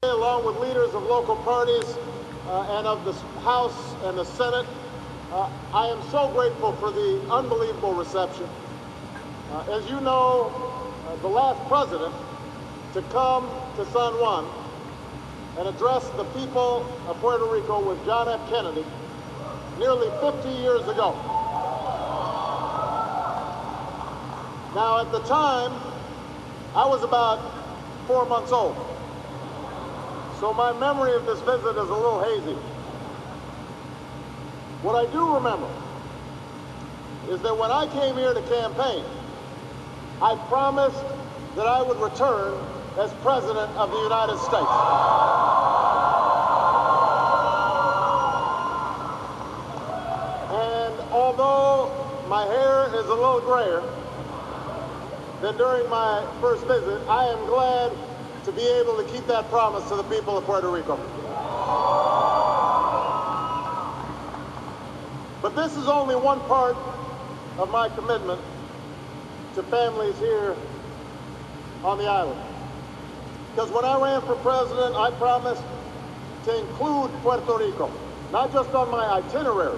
along with leaders of local parties and of the House and the Senate. I am so grateful for the unbelievable reception. As you know, the last president to come to San Juan and address the people of Puerto Rico was John F. Kennedy nearly 50 years ago. Now, at the time, I was about 4 months old, so my memory of this visit is a little hazy. What I do remember is that when I came here to campaign, I promised that I would return as President of the United States. And although my hair is a little grayer than during my first visit, I am glad to be able to keep that promise to the people of Puerto Rico. But this is only one part of my commitment to families here on the island. Because when I ran for president, I promised to include Puerto Rico, not just on my itinerary,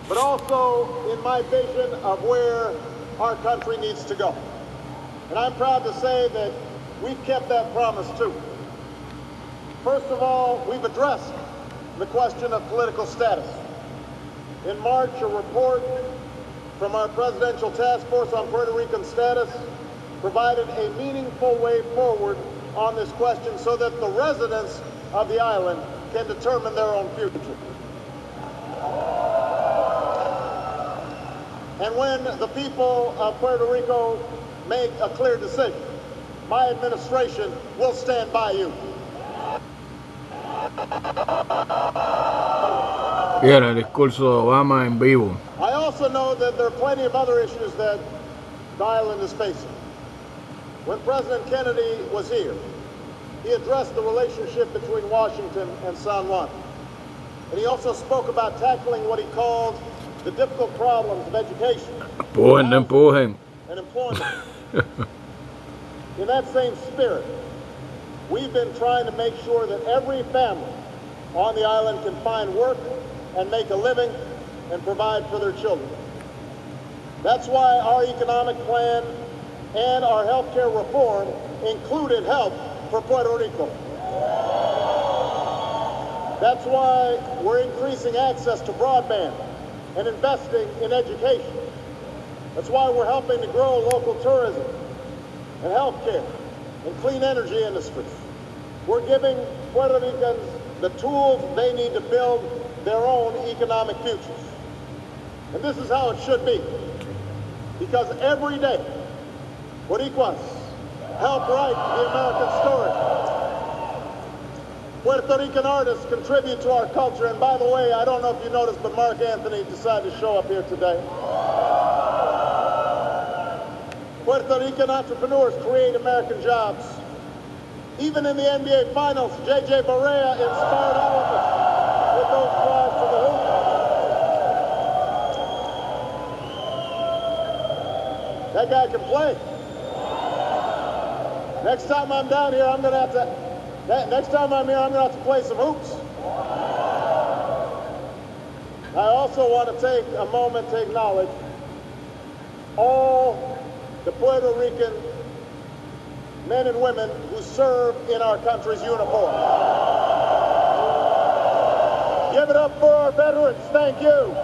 but also in my vision of where our country needs to go. And I'm proud to say that we've kept that promise too. First of all, we've addressed the question of political status. In March, a report from our Presidential Task Force on Puerto Rican status provided a meaningful way forward on this question so that the residents of the island can determine their own future. And when the people of Puerto Rico make a clear decision, my administration will stand by you. Era el discurso de Obama en vivo. I also know that there are plenty of other issues that the island is facing. When President Kennedy was here, he addressed the relationship between Washington and San Juan. And he also spoke about tackling what he called the difficult problems of education, Empujen. and employment. In that same spirit, we've been trying to make sure that every family on the island can find work and make a living and provide for their children. That's why our economic plan and our health care reform included help for Puerto Rico. That's why we're increasing access to broadband and investing in education. That's why we're helping to grow local tourism and health care and clean energy industries. We're giving Puerto Ricans the tools they need to build their own economic futures. And this is how it should be. Because every day, Boricuas help write the American story. Puerto Rican artists contribute to our culture. And by the way, I don't know if you noticed, but Mark Anthony decided to show up here today. Puerto Rican entrepreneurs create American jobs. Even in the NBA Finals, J.J. Barea inspired all of us with those drives to the hoop. That guy can play. Next time I'm down here, I'm going to have to. Next time I'm here, I'm going to have to play some hoops. I also want to take a moment to acknowledge all the Puerto Rican men and women who serve in our country's uniform. Give it up for our veterans. Thank you.